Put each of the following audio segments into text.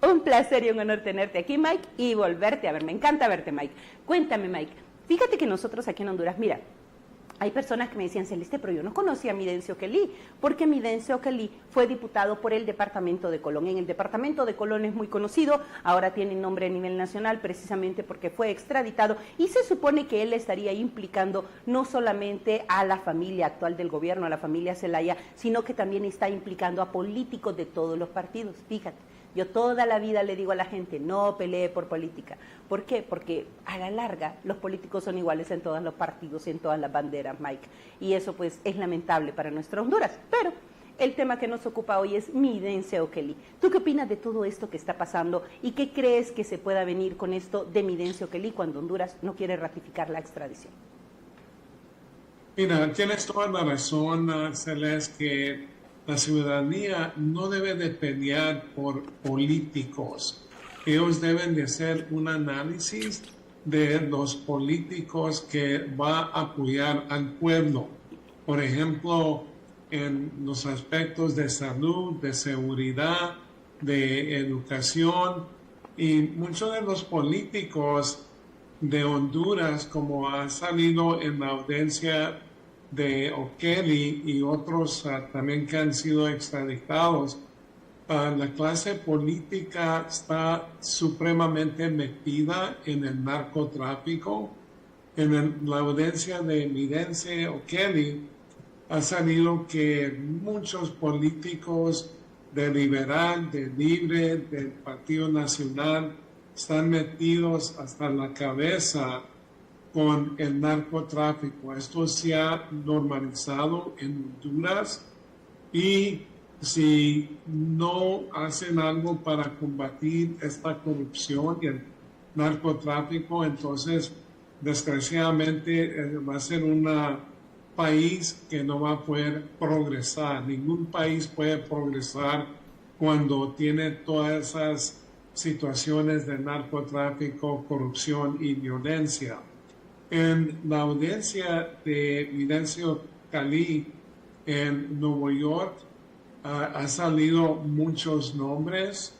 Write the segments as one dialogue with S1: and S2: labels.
S1: Un placer y un honor tenerte aquí, Mike, y volverte a ver. Me encanta verte, Mike. Cuéntame, Mike. Fíjate que nosotros aquí en Honduras, mira, hay personas que me decían, Celeste, pero yo no conocía a Midencio Kelly, porque Midencio Kelly fue diputado por el departamento de Colón. En el departamento de Colón es muy conocido, ahora tiene nombre a nivel nacional, precisamente porque fue extraditado, y se supone que él estaría implicando no solamente a la familia actual del gobierno, a la familia Zelaya, sino que también está implicando a políticos de todos los partidos. Fíjate. Yo toda la vida le digo a la gente, no pelee por política. ¿Por qué? Porque a la larga los políticos son iguales en todos los partidos y en todas las banderas, Mike. Y eso pues es lamentable para nuestra Honduras. Pero el tema que nos ocupa hoy es Midencio Kelly. ¿Tú qué opinas de todo esto que está pasando y qué crees que se pueda venir con esto de Midencio Kelly cuando Honduras no quiere ratificar la extradición?
S2: Mira, tienes toda la razón, Celeste, que la ciudadanía no debe de pelear por políticos. Ellos deben de hacer un análisis de los políticos que va a apoyar al pueblo. Por ejemplo, en los aspectos de salud, de seguridad, de educación, y muchos de los políticos de Honduras, como ha salido en la audiencia de O'Kelly y otros también que han sido extraditados, la clase política está supremamente metida en el narcotráfico. La audiencia de Midencio O'Kelly ha salido que muchos políticos de Liberal, de Libre, del Partido Nacional están metidos hasta la cabeza con el narcotráfico. Esto se ha normalizado en Honduras y si no hacen algo para combatir esta corrupción y el narcotráfico, entonces desgraciadamente va a ser un país que no va a poder progresar. Ningún país puede progresar cuando tiene todas esas situaciones de narcotráfico, corrupción y violencia. En la audiencia de Midencio Kelly en Nueva York ha salido muchos nombres.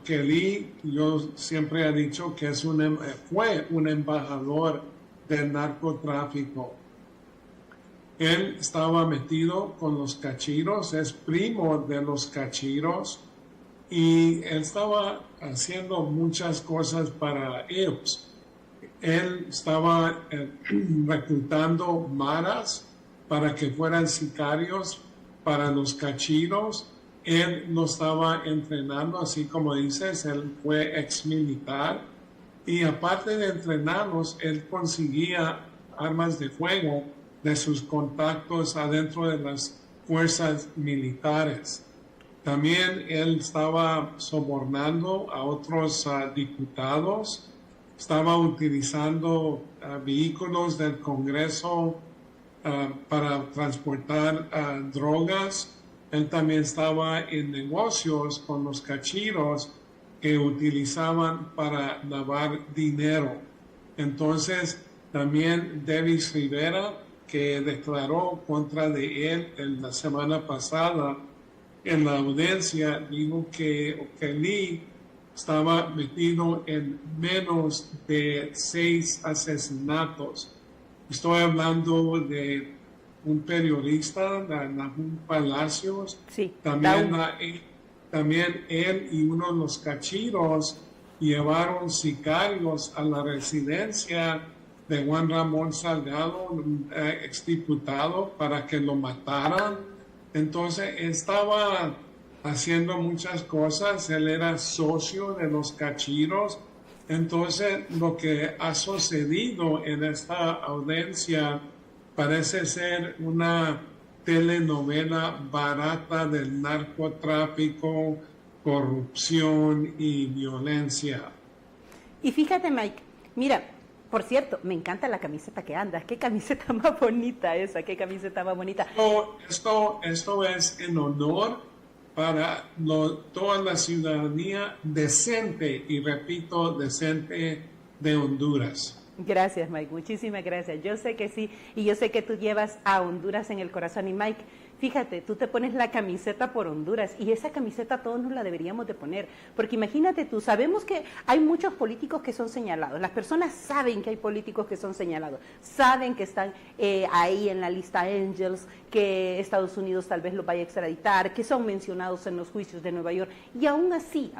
S2: Kelly, yo siempre he dicho que fue un embajador del narcotráfico. Él estaba metido con los cachiros, es primo de los cachiros, y él estaba haciendo muchas cosas para ellos. Él estaba reclutando maras para que fueran sicarios para los cachiros. Él lo estaba entrenando, así como dices, él fue ex militar. Y aparte de entrenarlos, él conseguía armas de fuego de sus contactos adentro de las fuerzas militares. También él estaba sobornando a otros diputados. Estaba utilizando vehículos del Congreso para transportar drogas. Él también estaba en negocios con los cachiros que utilizaban para lavar dinero. Entonces, también Davis Rivera, que declaró contra de él la semana pasada en la audiencia, dijo que O'Kelly estaba metido en menos de 6 asesinatos. Estoy hablando de un periodista, Nahum Palacios.
S1: Sí,
S2: también él y uno de los cachiros llevaron sicarios a la residencia de Juan Ramón Salgado, exdiputado, para que lo mataran. Entonces estaba haciendo muchas cosas, él era socio de los cachiros. Entonces lo que ha sucedido en esta audiencia parece ser una telenovela barata del narcotráfico, corrupción y violencia.
S1: Y fíjate, Mike, mira, por cierto, me encanta la camiseta que andas. Qué camiseta más bonita esa, qué camiseta más bonita.
S2: Esto es en honor para toda la ciudadanía decente, y repito, decente de Honduras.
S1: Gracias, Mike, muchísimas gracias. Yo sé que sí, y yo sé que tú llevas a Honduras en el corazón. Y Mike, Fíjate, tú te pones la camiseta por Honduras y esa camiseta todos nos la deberíamos de poner, porque imagínate tú, sabemos que hay muchos políticos que son señalados, las personas saben que hay políticos que son señalados, saben que están ahí en la lista Angels, que Estados Unidos tal vez los vaya a extraditar, que son mencionados en los juicios de Nueva York, y aún así,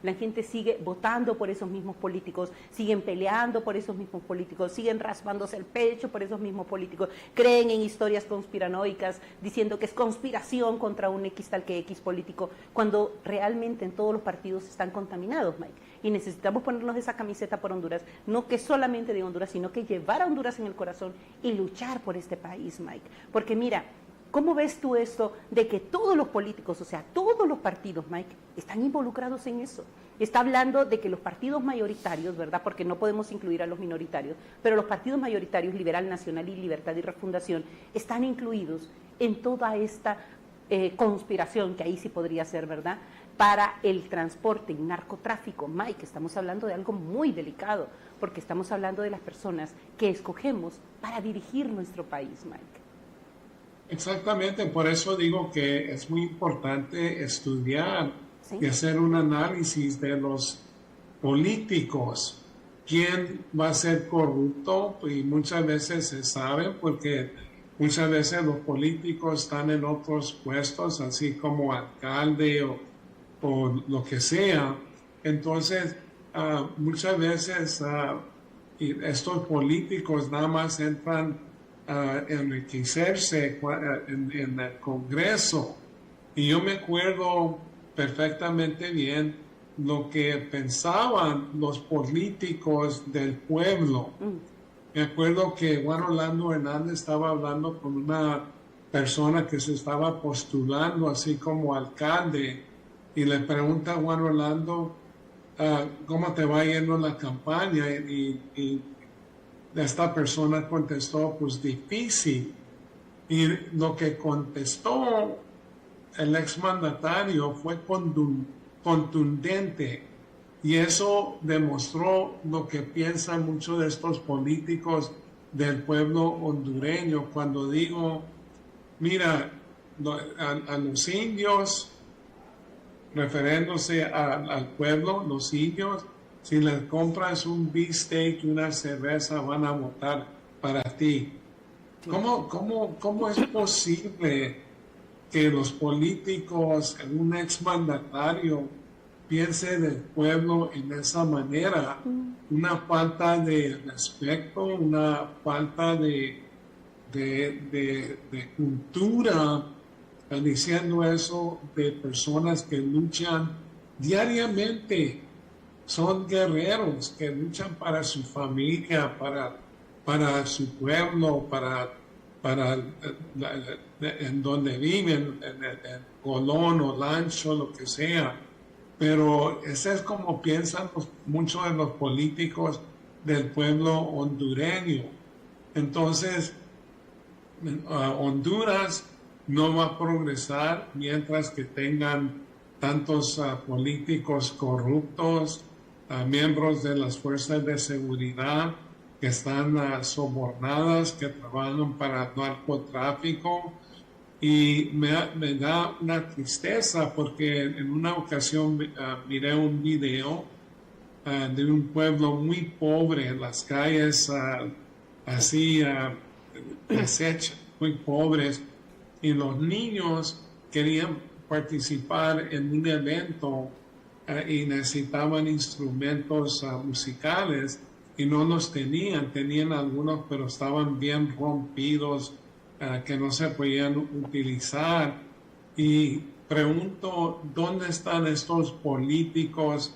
S1: la gente sigue votando por esos mismos políticos, siguen peleando por esos mismos políticos, siguen raspándose el pecho por esos mismos políticos, creen en historias conspiranoicas, diciendo que es conspiración contra un X tal que X político, cuando realmente en todos los partidos están contaminados, Mike. Y necesitamos ponernos esa camiseta por Honduras, no que solamente de Honduras, sino que llevar a Honduras en el corazón y luchar por este país, Mike. Porque mira, ¿cómo ves tú esto de que todos los políticos, o sea, todos los partidos, Mike, están involucrados en eso? Está hablando de que los partidos mayoritarios, ¿verdad? Porque no podemos incluir a los minoritarios, pero los partidos mayoritarios, Liberal Nacional y Libertad y Refundación, están incluidos en toda esta conspiración, que ahí sí podría ser, ¿verdad?, para el transporte y narcotráfico. Mike, estamos hablando de algo muy delicado, porque estamos hablando de las personas que escogemos para dirigir nuestro país, Mike.
S2: Exactamente, por eso digo que es muy importante estudiar
S1: ¿Sí?
S2: y hacer un análisis de los políticos, quién va a ser corrupto, y muchas veces se sabe porque muchas veces los políticos están en otros puestos, así como alcalde o lo que sea. Entonces, muchas veces y estos políticos nada más entran a enriquecerse en el Congreso. Y yo me acuerdo perfectamente bien lo que pensaban los políticos del pueblo. Me acuerdo que Juan Orlando Hernández estaba hablando con una persona que se estaba postulando así como alcalde y le pregunta a Juan Orlando, ¿cómo te va yendo la campaña? Y esta persona contestó, pues difícil. Y lo que contestó el exmandatario fue contundente. Y eso demostró lo que piensan muchos de estos políticos del pueblo hondureño. Cuando digo, mira, a los indios, refiriéndose al pueblo, los indios, si les compras un beefsteak y una cerveza, van a votar para ti. ¿Cómo es posible que los políticos, un exmandatario, piense del pueblo en esa manera? Una falta de respeto, una falta de cultura, diciendo eso de personas que luchan diariamente. Son guerreros que luchan para su familia, para su pueblo, para en donde viven, en Colón o Lancho, lo que sea. Pero eso es como piensan muchos de los políticos del pueblo hondureño. Entonces, Honduras no va a progresar mientras que tengan tantos políticos corruptos, miembros de las fuerzas de seguridad que están sobornadas, que trabajan para el narcotráfico. Y me da una tristeza porque en una ocasión miré un video de un pueblo muy pobre, en las calles así deshechas, muy pobres, y los niños querían participar en un evento y necesitaban instrumentos musicales y no los tenían algunos, pero estaban bien rompidos, que no se podían utilizar. Y pregunto, ¿dónde están estos políticos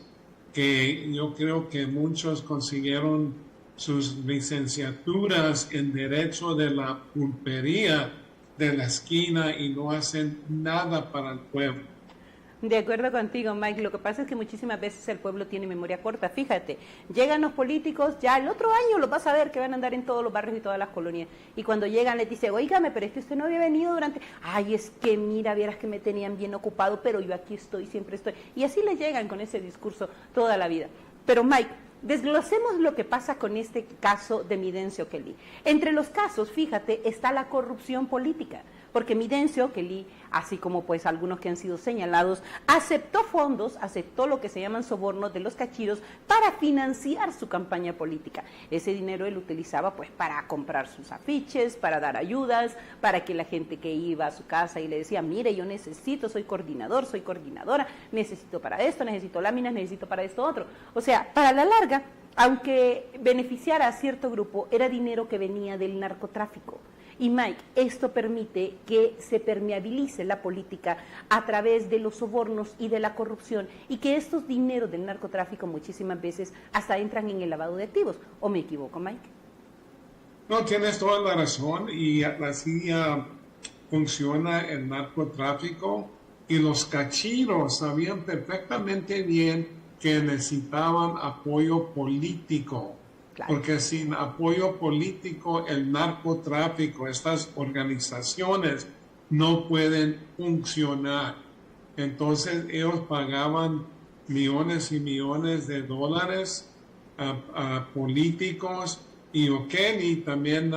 S2: que yo creo que muchos consiguieron sus licenciaturas en Derecho de la Pulpería de la esquina y no hacen nada para el pueblo?
S1: De acuerdo contigo, Mike. Lo que pasa es que muchísimas veces el pueblo tiene memoria corta. Fíjate, llegan los políticos, ya el otro año los vas a ver que van a andar en todos los barrios y todas las colonias. Y cuando llegan les dice, oígame, pero es que usted no había venido durante... Ay, es que mira, vieras que me tenían bien ocupado, pero yo aquí estoy, siempre estoy. Y así les llegan con ese discurso toda la vida. Pero Mike, desglosemos lo que pasa con este caso de Midencio Kelly. Entre los casos, fíjate, está la corrupción política. porque Midencio Kelly, así como pues algunos que han sido señalados, aceptó fondos, aceptó lo que se llaman sobornos de los cachiros para financiar su campaña política. Ese dinero él utilizaba pues para comprar sus afiches, para dar ayudas, para que la gente que iba a su casa y le decía, mire, yo necesito, soy coordinador, soy coordinadora, necesito para esto, necesito láminas, necesito para esto otro. O sea, para la larga, aunque beneficiara a cierto grupo, era dinero que venía del narcotráfico. Y Mike, esto permite que se permeabilice la política a través de los sobornos y de la corrupción y que estos dineros del narcotráfico muchísimas veces hasta entran en el lavado de activos. ¿O me equivoco, Mike?
S2: No, tienes toda la razón y así funciona el narcotráfico y los cachiros sabían perfectamente bien que necesitaban apoyo político. Claro. Porque sin apoyo político, el narcotráfico, estas organizaciones no pueden funcionar. Entonces ellos pagaban millones y millones de dólares a políticos y O'Kelly también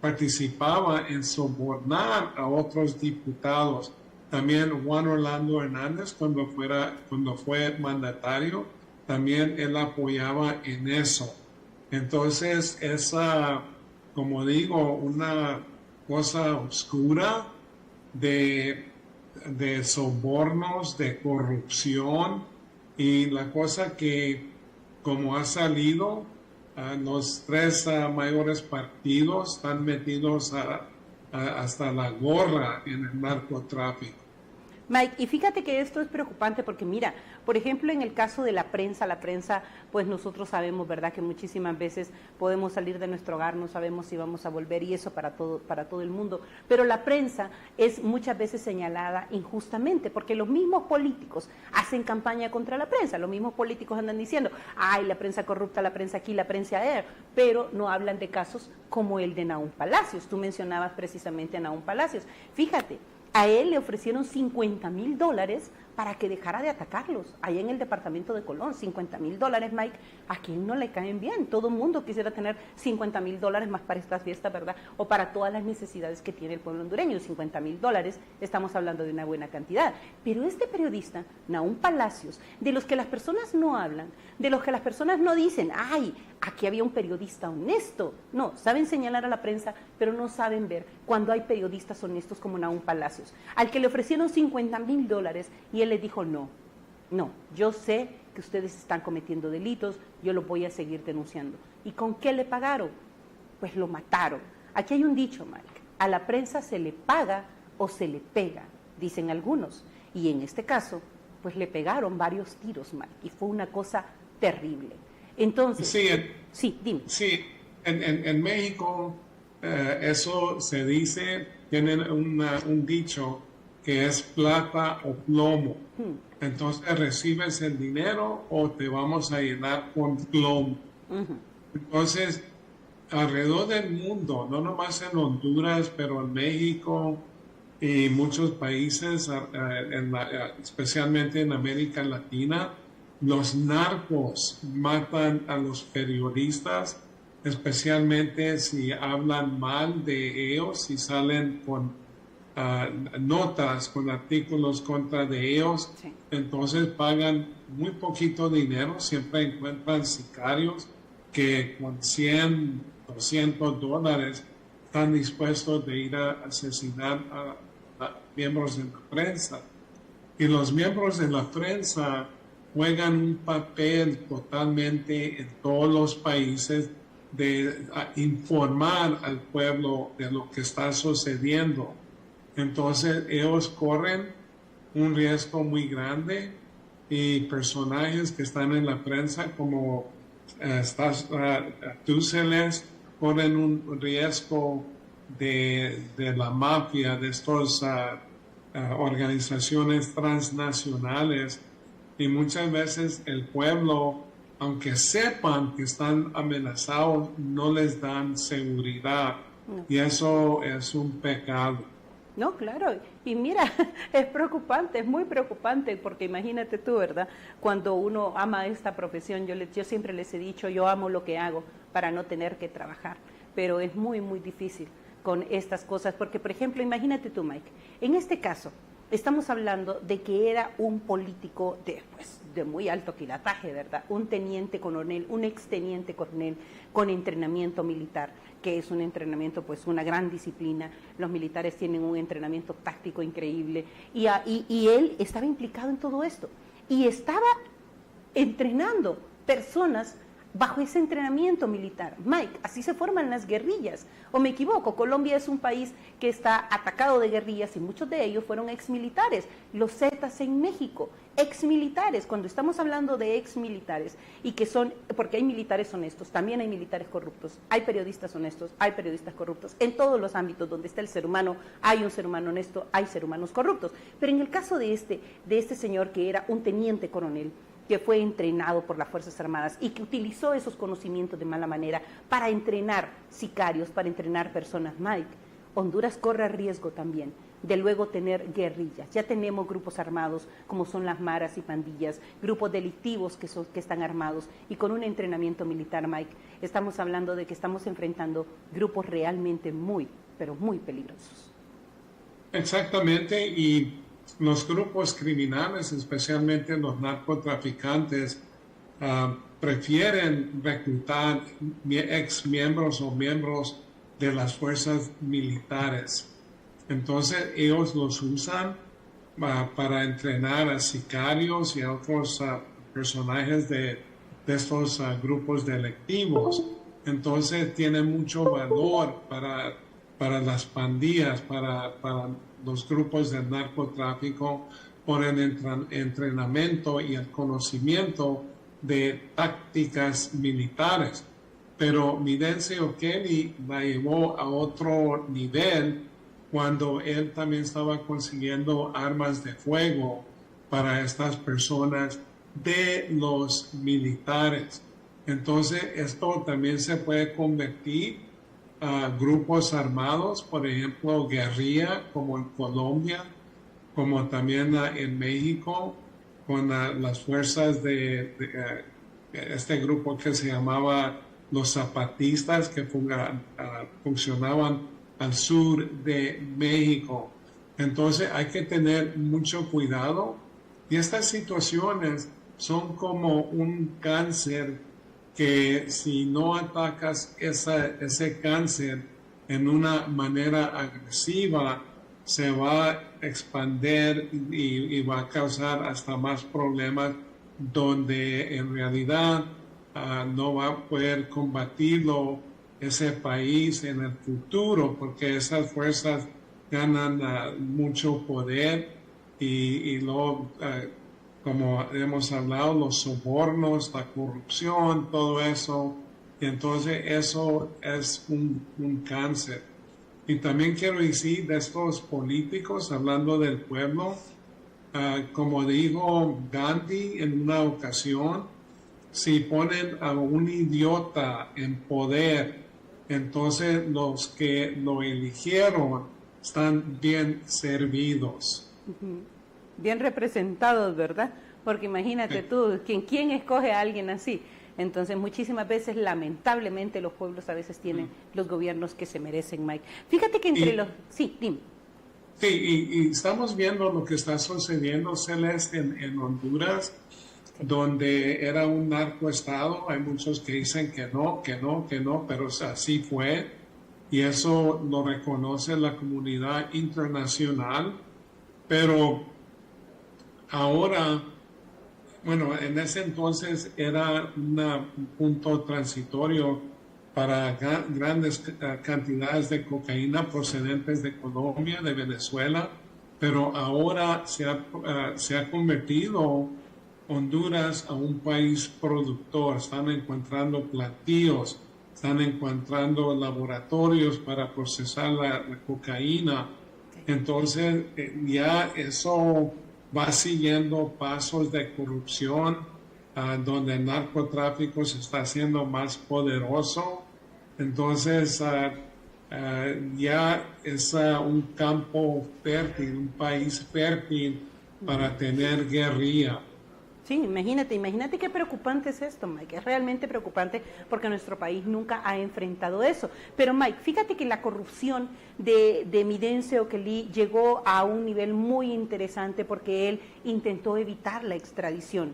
S2: participaba en sobornar a otros diputados. También Juan Orlando Hernández, cuando fue mandatario, también él apoyaba en eso. Entonces, esa, como digo, una cosa oscura de sobornos, de corrupción, y la cosa que, como ha salido, los tres mayores partidos están metidos hasta la gorra en el narcotráfico.
S1: Mike, y fíjate que esto es preocupante porque mira, por ejemplo, en el caso de la prensa, pues nosotros sabemos, ¿verdad?, que muchísimas veces podemos salir de nuestro hogar, no sabemos si vamos a volver y eso para todo el mundo, pero la prensa es muchas veces señalada injustamente porque los mismos políticos hacen campaña contra la prensa, los mismos políticos andan diciendo, ay, la prensa corrupta, la prensa aquí, la prensa allá, pero no hablan de casos como el de Nahum Palacios. Tú mencionabas precisamente a Nahum Palacios. Fíjate, a él le ofrecieron $50,000 para que dejara de atacarlos, allá en el departamento de Colón. $50,000, Mike, a quien no le caen bien. Todo el mundo quisiera tener $50,000 más para estas fiestas, ¿verdad? O para todas las necesidades que tiene el pueblo hondureño. $50,000, estamos hablando de una buena cantidad. Pero este periodista, Nahum Palacios, de los que las personas no hablan, de los que las personas no dicen, ay, aquí había un periodista honesto. No, saben señalar a la prensa, pero no saben ver cuando hay periodistas honestos como Nahum Palacios, al que le ofrecieron $50,000 y él les dijo, no, yo sé que ustedes están cometiendo delitos, yo los voy a seguir denunciando. ¿Y con qué le pagaron? Pues lo mataron. Aquí hay un dicho, Mike, a la prensa se le paga o se le pega, dicen algunos, y en este caso, pues le pegaron varios tiros, Mike, y fue una cosa terrible. Entonces, sí, dime.
S2: Sí, en México eso se dice, tienen un dicho que es plata o plomo. Entonces recibes el dinero o te vamos a llenar con plomo. Entonces, alrededor del mundo, no nomás en Honduras, pero en México y muchos países, especialmente en América Latina, los narcos matan a los periodistas, especialmente si hablan mal de ellos, si salen con notas, con artículos contra de ellos. Sí. Entonces pagan muy poquito dinero, siempre encuentran sicarios que con $100, $200 están dispuestos de ir a asesinar a miembros de la prensa. Y los miembros de la prensa juegan un papel totalmente en todos los países de informar al pueblo de lo que está sucediendo. Entonces ellos corren un riesgo muy grande y personajes que están en la prensa como Túceles corren un riesgo de la mafia, de estas organizaciones transnacionales. Y muchas veces el pueblo, aunque sepan que están amenazados, no les dan seguridad. No. Y eso es un pecado.
S1: No, claro. Y mira, es preocupante, es muy preocupante, porque imagínate tú, ¿verdad? Cuando uno ama esta profesión, yo siempre les he dicho, yo amo lo que hago para no tener que trabajar. Pero es muy, muy difícil con estas cosas, porque por ejemplo, imagínate tú, Mike, en este caso estamos hablando de que era un político de muy alto quilataje, ¿verdad? Un teniente coronel, un exteniente coronel con entrenamiento militar, que es un entrenamiento, pues una gran disciplina. Los militares tienen un entrenamiento táctico increíble y él estaba implicado en todo esto y estaba entrenando personas bajo ese entrenamiento militar. Mike, así se forman las guerrillas. ¿O me equivoco? Colombia es un país que está atacado de guerrillas y muchos de ellos fueron exmilitares. Los Zetas en México, exmilitares. Cuando estamos hablando de exmilitares y que son, porque hay militares honestos, también hay militares corruptos, hay periodistas honestos, hay periodistas corruptos. En todos los ámbitos donde está el ser humano, hay un ser humano honesto, hay seres humanos corruptos. Pero en el caso de este señor que era un teniente coronel, que fue entrenado por las Fuerzas Armadas y que utilizó esos conocimientos de mala manera para entrenar sicarios, para entrenar personas. Mike, Honduras corre riesgo también de luego tener guerrillas. Ya tenemos grupos armados como son las maras y pandillas, grupos delictivos que están armados y con un entrenamiento militar, Mike. Estamos hablando de que estamos enfrentando grupos realmente muy, pero muy peligrosos.
S2: Exactamente, y los grupos criminales, especialmente los narcotraficantes, prefieren reclutar ex miembros o miembros de las fuerzas militares. Entonces ellos los usan para entrenar a sicarios y a otros personajes de estos grupos delictivos. Entonces tiene mucho valor para las pandillas, para los grupos de narcotráfico, por el entrenamiento y el conocimiento de tácticas militares. Pero Midencio Kelly la llevó a otro nivel cuando él también estaba consiguiendo armas de fuego para estas personas de los militares. Entonces esto también se puede convertir grupos armados, por ejemplo, guerrilla, como en Colombia, como también en México, con las fuerzas de este grupo que se llamaba los zapatistas, que funcionaban al sur de México. Entonces hay que tener mucho cuidado y estas situaciones son como un cáncer que si no atacas ese cáncer en una manera agresiva, se va a expandir y va a causar hasta más problemas donde en realidad no va a poder combatirlo ese país en el futuro, porque esas fuerzas ganan mucho poder y luego como hemos hablado, los sobornos, la corrupción, todo eso. Y entonces eso es un cáncer. Y también quiero decir de estos políticos, hablando del pueblo, como dijo Gandhi en una ocasión, si ponen a un idiota en poder, entonces los que lo eligieron están bien servidos.
S1: Bien representados, ¿verdad? Porque imagínate tú, ¿quién escoge a alguien así? Entonces, muchísimas veces, lamentablemente, los pueblos a veces tienen los gobiernos que se merecen, Mike. Fíjate que entre los... Sí, dime.
S2: Sí, y estamos viendo lo que está sucediendo, Celeste, en Honduras, donde era un narcoestado. Hay muchos que dicen que no, pero así fue. Y eso lo reconoce la comunidad internacional. Pero ahora, bueno, en ese entonces era un punto transitorio para grandes cantidades de cocaína procedentes de Colombia, de Venezuela, pero ahora se ha convertido Honduras a un país productor. Están encontrando plantíos, están encontrando laboratorios para procesar la cocaína. Entonces ya eso va siguiendo pasos de corrupción, donde el narcotráfico se está haciendo más poderoso. Entonces ya es un campo fértil, un país fértil para tener guerrilla.
S1: Sí, imagínate qué preocupante es esto, Mike. Es realmente preocupante porque nuestro país nunca ha enfrentado eso. Pero Mike, fíjate que la corrupción de Midencio Oquelí llegó a un nivel muy interesante porque él intentó evitar la extradición.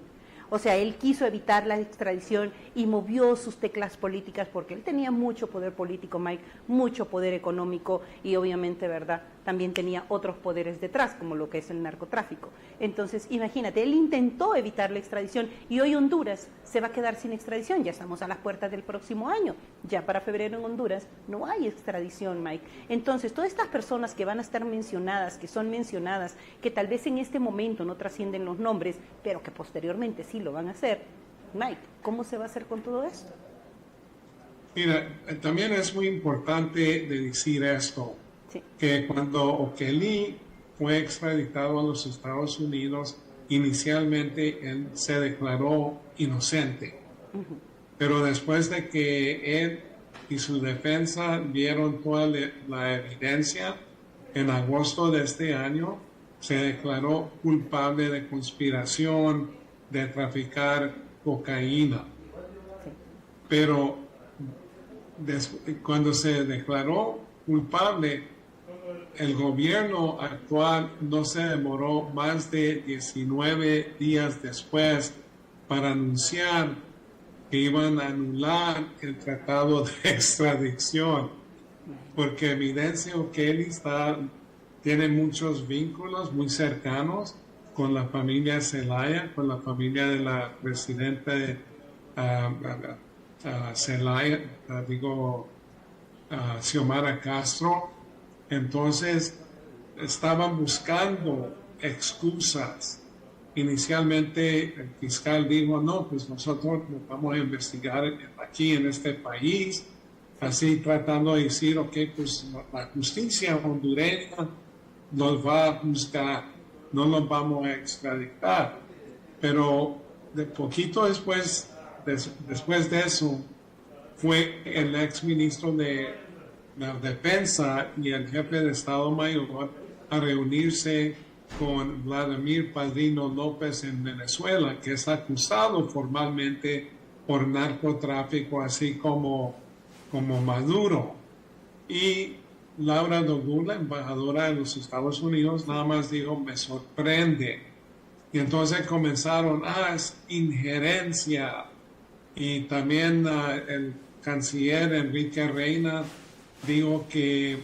S1: O sea, él quiso evitar la extradición y movió sus teclas políticas porque él tenía mucho poder político, Mike, mucho poder económico y obviamente, ¿verdad?, también tenía otros poderes detrás, como lo que es el narcotráfico. Entonces, imagínate, él intentó evitar la extradición y hoy Honduras se va a quedar sin extradición. Ya estamos a las puertas del próximo año. Ya para febrero en Honduras no hay extradición, Mike. Entonces, todas estas personas que van a estar mencionadas, que son mencionadas, que tal vez en este momento no trascienden los nombres, pero que posteriormente sí lo van a hacer, Mike, ¿cómo se va a hacer con todo esto?
S2: Mira, también es muy importante de decir esto,
S1: Sí.
S2: que cuando Oquelí fue extraditado a los Estados Unidos, inicialmente él se declaró inocente. Pero después de que él y su defensa vieron toda la evidencia, en agosto de este año se declaró culpable de conspiración, de traficar cocaína. Pero cuando se declaró culpable, el gobierno actual no se demoró más de 19 días después para anunciar que iban a anular el tratado de extradición, porque evidencia que tiene muchos vínculos muy cercanos con la familia Zelaya, con la familia de la presidenta de Zelaya, Xiomara Castro. Entonces estaban buscando excusas. Inicialmente el fiscal dijo, no, pues nosotros nos vamos a investigar aquí en este país, así tratando de decir, ok, pues la justicia hondureña nos va a juzgar, no nos vamos a extraditar. Pero de poquito después de eso, fue el ex ministro de la Defensa y el jefe de Estado Mayor a reunirse con Vladimir Padrino López en Venezuela, que es acusado formalmente por narcotráfico, así como Maduro. Y Laura Dogún, la embajadora de los Estados Unidos, nada más dijo, me sorprende. Y entonces comenzaron, es injerencia. Y también el canciller Enrique Reina dijo que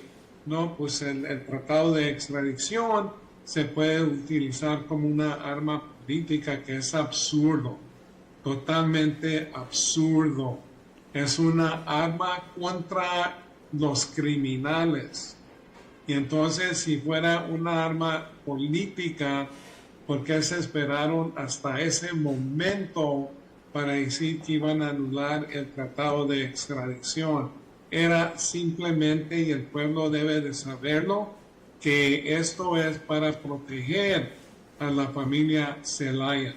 S2: no, pues el tratado de extradición se puede utilizar como una arma política, que es absurdo, totalmente absurdo. Es una arma contra los criminales. Y entonces, si fuera una arma política, ¿por qué se esperaron hasta ese momento para decir que iban a anular el tratado de extradición? Era simplemente, y el pueblo debe de saberlo, que esto es para proteger a la familia Zelaya.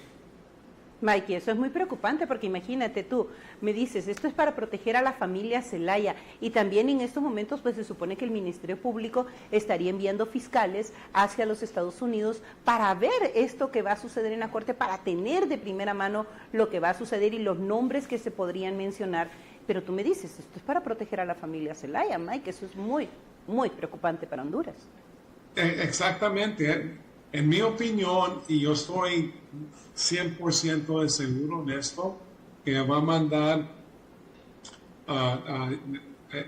S1: Mikey, eso es muy preocupante porque imagínate tú, me dices, esto es para proteger a la familia Zelaya y también en estos momentos pues se supone que el Ministerio Público estaría enviando fiscales hacia los Estados Unidos para ver esto que va a suceder en la Corte, para tener de primera mano lo que va a suceder y los nombres que se podrían mencionar. Pero tú me dices, esto es para proteger a la familia Zelaya, Mike, eso es muy, muy preocupante para Honduras.
S2: Exactamente. En mi opinión, y yo estoy 100% de seguro de esto, que va a mandar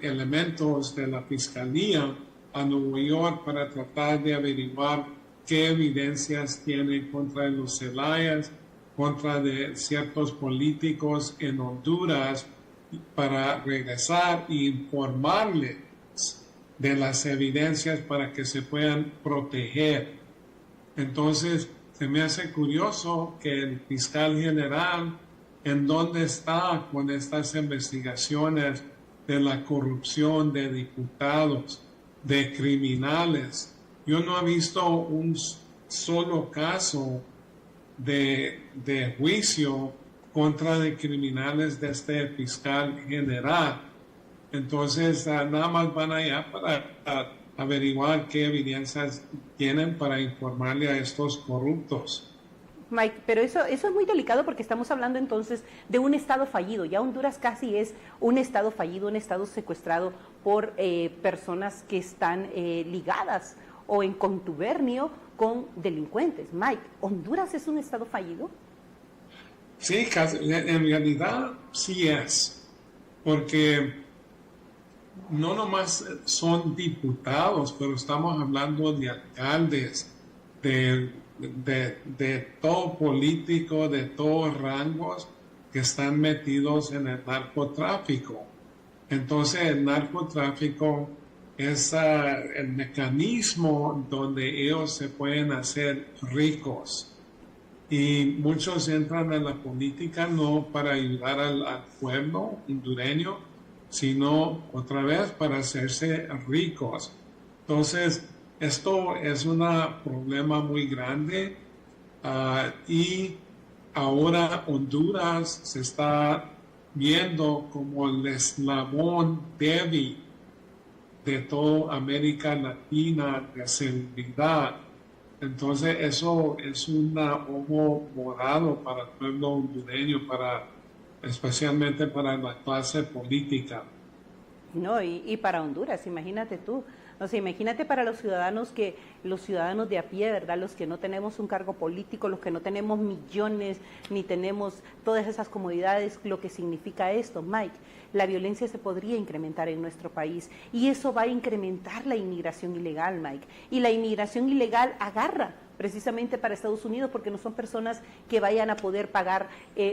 S2: elementos de la Fiscalía a Nueva York para tratar de averiguar qué evidencias tiene contra los Zelayas, contra de ciertos políticos en Honduras, para regresar e informarles de las evidencias para que se puedan proteger. Entonces, se me hace curioso que el fiscal general, ¿en dónde está con estas investigaciones de la corrupción de diputados, de criminales? Yo no he visto un solo caso de juicio contra de criminales de este fiscal general. Entonces, nada más van allá para averiguar qué evidencias tienen para informarle a estos corruptos.
S1: Mike, pero eso es muy delicado porque estamos hablando entonces de un Estado fallido. Ya Honduras casi es un Estado fallido, un Estado secuestrado por personas que están ligadas o en contubernio con delincuentes. Mike, ¿Honduras es un Estado fallido?
S2: Sí, en realidad sí es, porque no nomás son diputados, pero estamos hablando de alcaldes, de todo político, de todos rangos que están metidos en el narcotráfico. Entonces el narcotráfico es el mecanismo donde ellos se pueden hacer ricos. Y muchos entran a la política no para ayudar al pueblo hondureño, sino otra vez para hacerse ricos. Entonces, esto es un problema muy grande y ahora Honduras se está viendo como el eslabón débil de toda América Latina de seguridad. Entonces eso es un ojo morado para el pueblo hondureño, especialmente para la clase política.
S1: No, y para Honduras, imagínate tú. O sea, imagínate para los ciudadanos de a pie, ¿verdad? Los que no tenemos un cargo político, los que no tenemos millones, ni tenemos todas esas comodidades, lo que significa esto, Mike. La violencia se podría incrementar en nuestro país y eso va a incrementar la inmigración ilegal, Mike. Y la inmigración ilegal agarra precisamente para Estados Unidos porque no son personas que vayan a poder pagar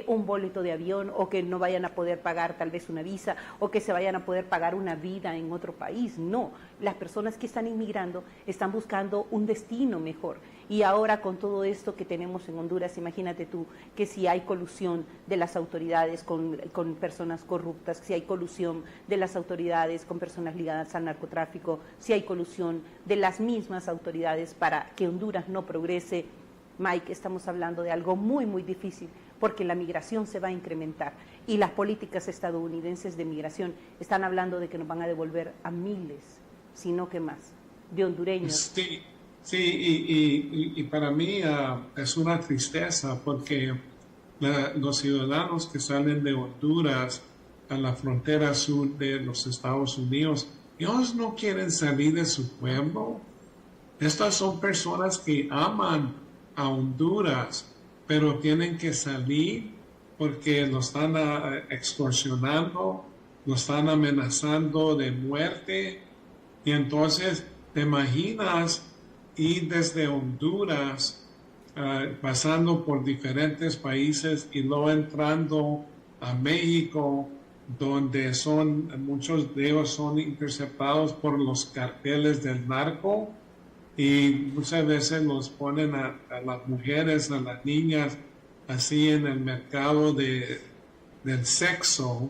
S1: un boleto de avión o que no vayan a poder pagar tal vez una visa o que se vayan a poder pagar una vida en otro país. No, las personas que están inmigrando están buscando un destino mejor. Y ahora con todo esto que tenemos en Honduras, imagínate tú que si hay colusión de las autoridades con personas corruptas, si hay colusión de las autoridades con personas ligadas al narcotráfico, si hay colusión de las mismas autoridades para que Honduras no progrese, Mike, estamos hablando de algo muy, muy difícil porque la migración se va a incrementar y las políticas estadounidenses de migración están hablando de que nos van a devolver a miles, si no que más, de hondureños.
S2: Sí, y para mí es una tristeza porque los ciudadanos que salen de Honduras a la frontera sur de los Estados Unidos, ellos no quieren salir de su pueblo. Estas son personas que aman a Honduras, pero tienen que salir porque lo están extorsionando, lo están amenazando de muerte. Y entonces, ¿te imaginas ir desde Honduras, pasando por diferentes países y luego entrando a México, donde muchos de ellos son interceptados por los carteles del narco? Y muchas veces los ponen a las mujeres, a las niñas, así en el mercado del sexo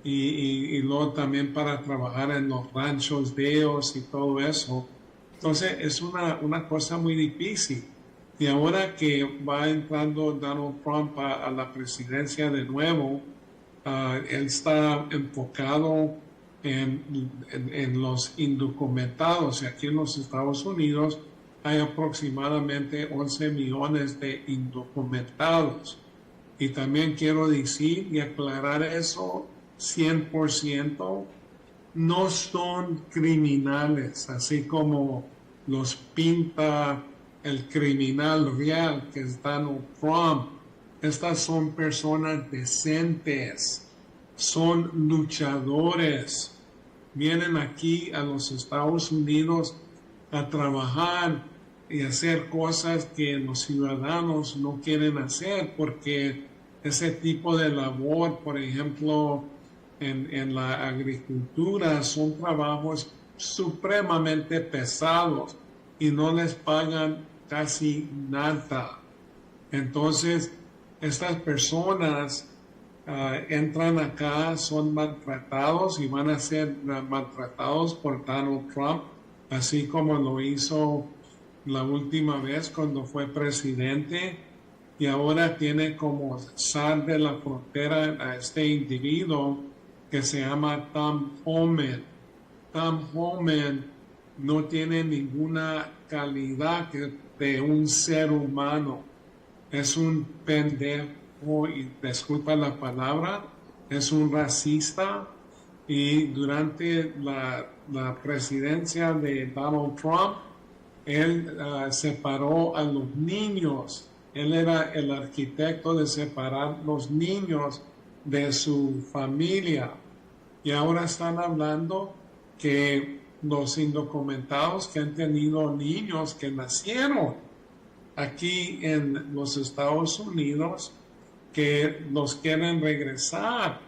S2: y luego también para trabajar en los ranchos de ellos y todo eso. Entonces es una cosa muy difícil. Y ahora que va entrando Donald Trump a la presidencia de nuevo, él está enfocado en los indocumentados. Y aquí en los Estados Unidos hay aproximadamente 11 millones de indocumentados. Y también quiero decir y aclarar eso 100%, no son criminales, así como los pinta el criminal real que es Donald Trump. Estas son personas decentes, son luchadores, vienen aquí a los Estados Unidos a trabajar y hacer cosas que los ciudadanos no quieren hacer, porque ese tipo de labor, por ejemplo, en la agricultura, son trabajos supremamente pesados y no les pagan casi nada. Entonces, estas personas entran acá, son maltratados y van a ser maltratados por Donald Trump, así como lo hizo la última vez cuando fue presidente, y ahora tiene como zar de la frontera a este individuo que se llama Tom Homan. Tom Homan no tiene ninguna calidad de un ser humano. es un pendejo, y disculpa la palabra, es un racista, y durante la presidencia de Donald Trump, él separó a los niños. Él era el arquitecto de separar los niños de su familia. Y ahora están hablando que los indocumentados que han tenido niños que nacieron aquí en los Estados Unidos, que los quieren regresar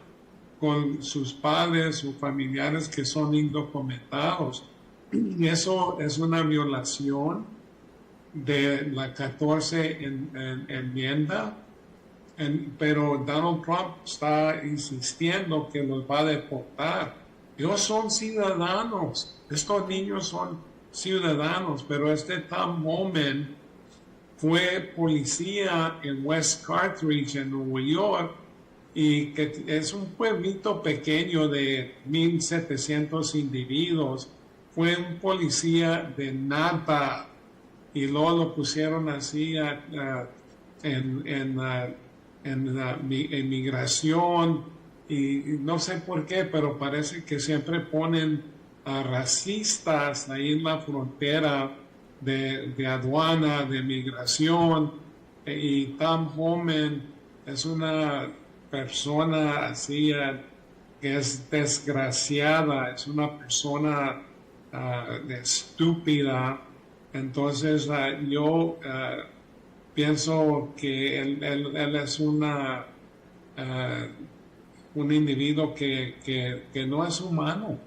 S2: con sus padres o familiares que son indocumentados. Y eso es una violación de la 14 enmienda, pero Donald Trump está insistiendo que los va a deportar. Ellos son ciudadanos, estos niños son ciudadanos, pero este Tom Homan fue policía en West Carthage, en Nueva York, y que es un pueblito pequeño de 1,700 individuos. Fue un policía de nada, y luego lo pusieron así en migración, y no sé por qué, pero parece que siempre ponen a racistas ahí en la frontera de aduana, de migración, y Tom Homan es una persona así que es desgraciada, es una persona estúpida. Entonces yo pienso que él es un individuo que no es humano.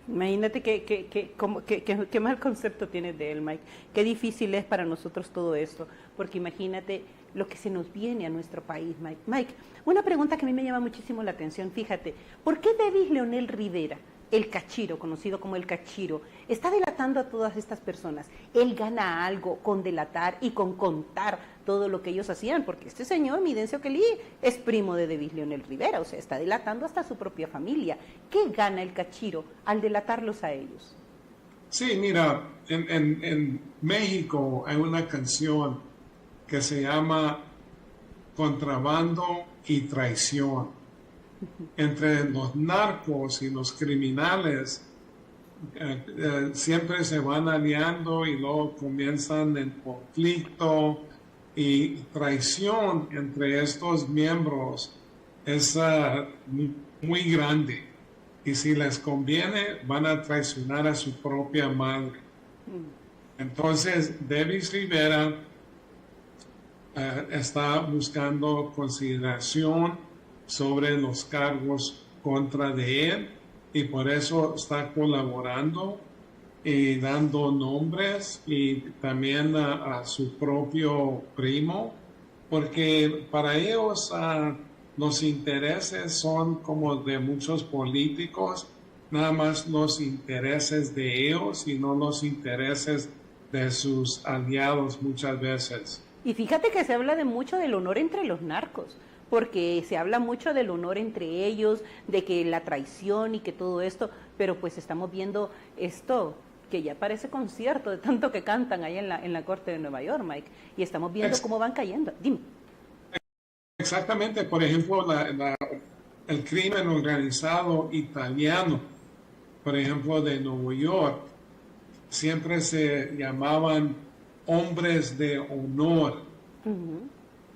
S1: Imagínate qué mal concepto tienes de él, Mike. Qué difícil es para nosotros todo esto, porque imagínate lo que se nos viene a nuestro país, Mike. Mike, una pregunta que a mí me llama muchísimo la atención, fíjate, ¿por qué David Leonel Rivera, el Cachiro, conocido como el Cachiro, está delatando a todas estas personas? Él gana algo con delatar y con contar todo lo que ellos hacían, porque este señor, Midencio Kelly, es primo de David Leonel Rivera, o sea, está delatando hasta a su propia familia. ¿Qué gana el Cachiro al delatarlos a ellos?
S2: Sí, mira, en México hay una canción que se llama Contrabando y Traición. Entre los narcos y los criminales siempre se van aliando y luego comienzan el conflicto, y traición entre estos miembros es muy grande, y si les conviene van a traicionar a su propia madre. Entonces Davis Rivera está buscando consideración sobre los cargos contra de él, y por eso está colaborando y dando nombres, y también a su propio primo, porque para ellos los intereses son como de muchos políticos, nada más los intereses de ellos y no los intereses de sus aliados muchas veces.
S1: Y fíjate que se habla de mucho del honor entre los narcos, porque se habla mucho del honor entre ellos, de que la traición y que todo esto, pero pues estamos viendo esto que ya parece concierto de tanto que cantan ahí en la corte de Nueva York, Mike, y estamos viendo cómo van cayendo. Dime.
S2: Exactamente, por ejemplo, el crimen organizado italiano, por ejemplo, de Nueva York, siempre se llamaban hombres de honor.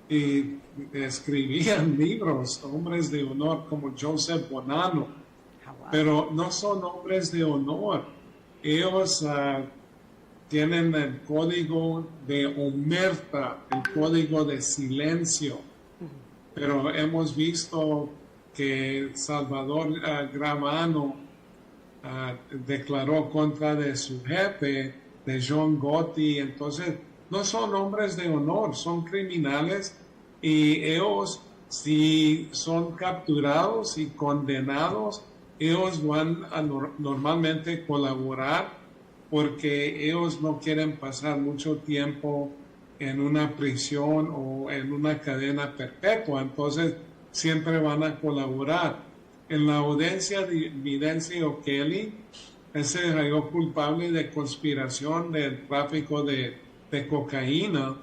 S2: Y escribían libros, hombres de honor, como Joseph Bonanno, pero no son hombres de honor. Ellos tienen el código de omerta, el código de silencio, pero hemos visto que Salvador Gravano declaró contra de su jefe, de John Gotti. Entonces no son hombres de honor, son criminales, y ellos, si son capturados y condenados, ellos van a normalmente colaborar, porque ellos no quieren pasar mucho tiempo en una prisión o en una cadena perpetua. Entonces siempre van a colaborar. En la audiencia de Midencio Kelly, él se halló culpable de conspiración del tráfico de cocaína,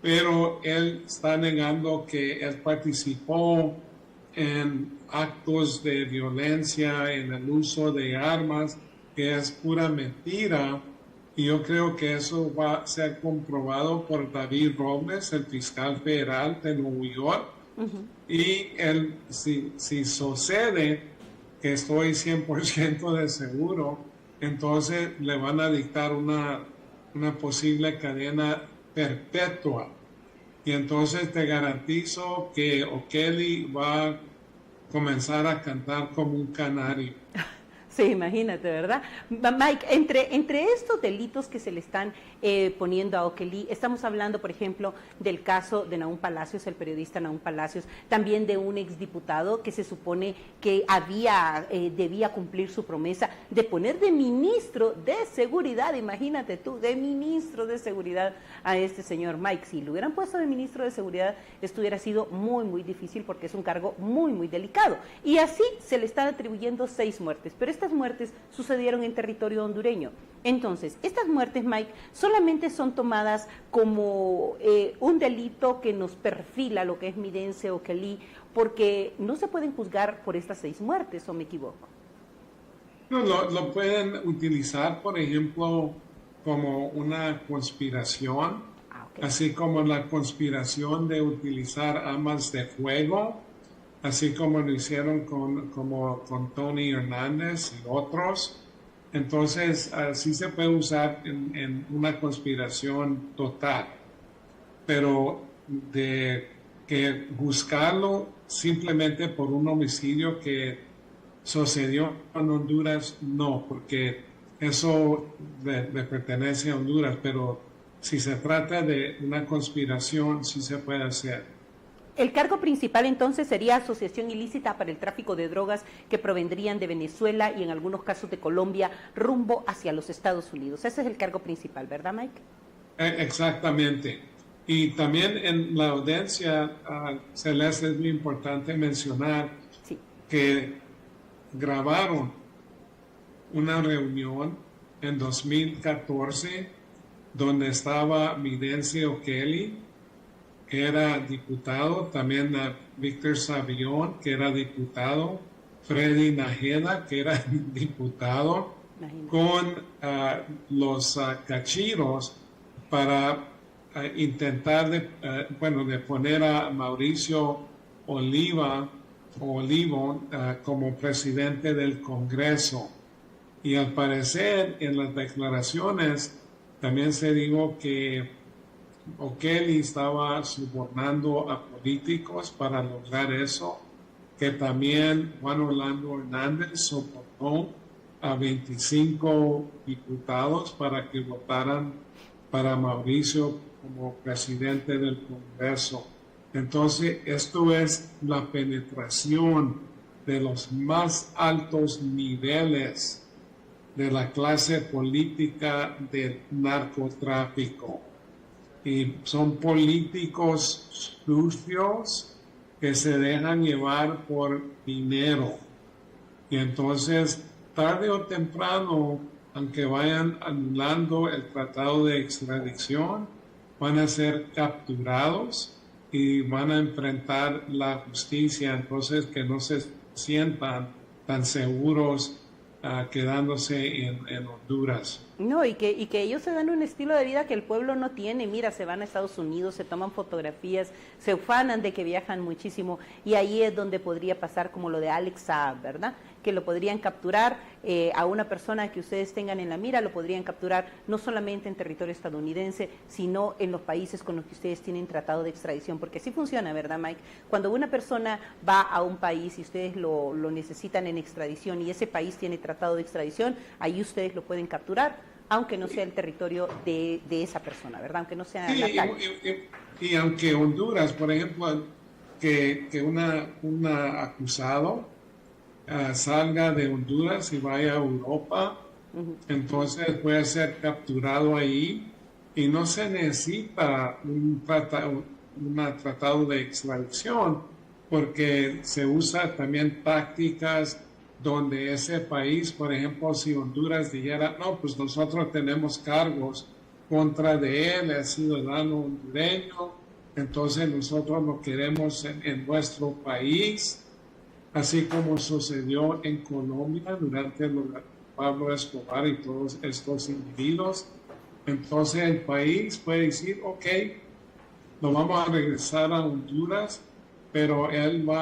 S2: pero él está negando que él participó en actos de violencia, en el uso de armas, que es pura mentira. Y yo creo que eso va a ser comprobado por David Robles, el fiscal federal de Nueva York. Y él, si sucede, que estoy 100% de seguro, entonces le van a dictar una posible cadena perpetua. Y entonces te garantizo que O'Kelly va a comenzar a cantar como un canario.
S1: Sí, imagínate, ¿verdad? Mike, entre estos delitos que se le están poniendo a O'Kelly, estamos hablando, por ejemplo, del caso de Nahum Palacios, el periodista Nahum Palacios, también de un exdiputado que se supone que debía cumplir su promesa de poner de ministro de Seguridad, imagínate tú, de ministro de Seguridad a este señor Mike. Si lo hubieran puesto de ministro de Seguridad, esto hubiera sido muy, muy difícil porque es un cargo muy, muy delicado. Y así se le están atribuyendo 6 muertes, pero estas muertes sucedieron en territorio hondureño. Entonces, estas muertes, Mike, solamente son tomadas como un delito que nos perfila lo que es Midence O'Kelly, porque no se pueden juzgar por estas 6 muertes, ¿o me equivoco?
S2: No, lo pueden utilizar, por ejemplo, como una conspiración, así como la conspiración de utilizar armas de fuego, así como lo hicieron con Tony Hernández y otros. Entonces, sí se puede usar en una conspiración total, pero de que buscarlo simplemente por un homicidio que sucedió en Honduras, no, porque eso le pertenece a Honduras, pero si se trata de una conspiración, sí se puede hacer.
S1: El cargo principal entonces sería asociación ilícita para el tráfico de drogas que provendrían de Venezuela y en algunos casos de Colombia rumbo hacia los Estados Unidos. Ese es el cargo principal, ¿verdad, Mike?
S2: Exactamente. Y también en la audiencia, Celeste, es muy importante mencionar que grabaron una reunión en 2014 donde estaba Midence O'Kelly, que era diputado, también Víctor Savillón, que era diputado, Freddy Najeda, que era diputado, con los cachiros para intentar de poner a Mauricio Olivo como presidente del Congreso. Y al parecer en las declaraciones también se dijo que O'Kelly estaba sobornando a políticos para lograr eso, que también Juan Orlando Hernández sobornó a 25 diputados para que votaran para Mauricio como presidente del Congreso. Entonces, esto es la penetración de los más altos niveles de la clase política del narcotráfico. Y son políticos sucios que se dejan llevar por dinero. Y entonces, tarde o temprano, aunque vayan anulando el tratado de extradición, van a ser capturados y van a enfrentar la justicia. Entonces, que no se sientan tan seguros quedándose en Honduras.
S1: No, y que ellos se dan un estilo de vida que el pueblo no tiene. Mira, se van a Estados Unidos, se toman fotografías, se ufanan de que viajan muchísimo, y ahí es donde podría pasar como lo de Alex Saab, ¿verdad? Que lo podrían capturar a una persona que ustedes tengan en la mira, lo podrían capturar no solamente en territorio estadounidense, sino en los países con los que ustedes tienen tratado de extradición, porque así funciona, ¿verdad, Mike? Cuando una persona va a un país y ustedes lo necesitan en extradición y ese país tiene tratado de extradición, ahí ustedes lo pueden capturar, aunque no sea el territorio de esa persona, ¿verdad? Aunque no sea natal.
S2: Y aunque Honduras, por ejemplo, que un acusado salga de Honduras y vaya a Europa, entonces puede ser capturado ahí y no se necesita un tratado de extradición, porque se usa también tácticas donde ese país, por ejemplo, si Honduras dijera, no, pues nosotros tenemos cargos contra de él, es ciudadano hondureño, entonces nosotros lo queremos en nuestro país, así como sucedió en Colombia durante Pablo Escobar y todos estos individuos. Entonces el país puede decir, ok, lo vamos a regresar a Honduras, pero él lo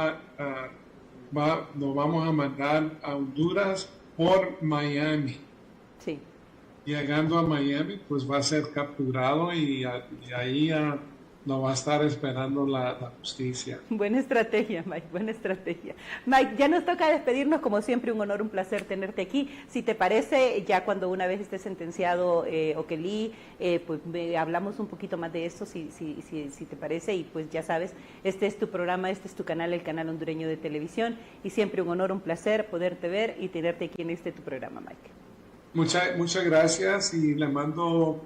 S2: vamos a mandar a Honduras por Miami.
S1: Sí.
S2: Llegando a Miami, pues va a ser capturado y ahí lo va a estar esperando la justicia.
S1: Buena estrategia, Mike, buena estrategia. Mike, ya nos toca despedirnos, como siempre, un honor, un placer tenerte aquí. Si te parece, ya cuando una vez esté sentenciado Oquelí, pues hablamos un poquito más de eso, si te parece, y pues ya sabes, este es tu programa, este es tu canal, el canal hondureño de televisión, y siempre un honor, un placer poderte ver y tenerte aquí en tu programa, Mike.
S2: Muchas gracias y le mando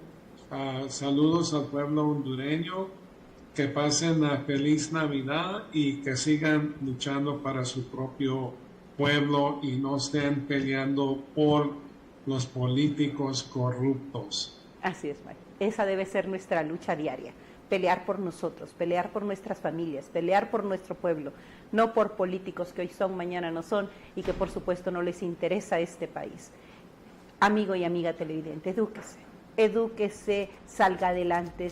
S2: saludos al pueblo hondureño. Que pasen una feliz Navidad y que sigan luchando para su propio pueblo y no estén peleando por los políticos corruptos.
S1: Así es, Mike. Esa debe ser nuestra lucha diaria. Pelear por nosotros, pelear por nuestras familias, pelear por nuestro pueblo, no por políticos que hoy son, mañana no son y que por supuesto no les interesa este país. Amigo y amiga televidente, edúquese, salga adelante,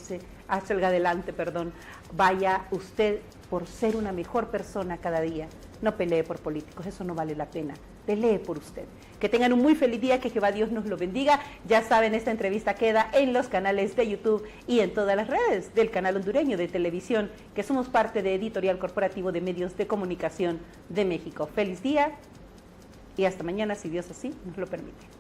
S1: vaya usted por ser una mejor persona cada día. No pelee por políticos, eso no vale la pena. Pelee por usted. Que tengan un muy feliz día, que Jehová Dios nos lo bendiga. Ya saben, esta entrevista queda en los canales de YouTube y en todas las redes del canal hondureño de televisión, que somos parte de Editorial Corporativo de Medios de Comunicación de México. Feliz día y hasta mañana, si Dios así nos lo permite.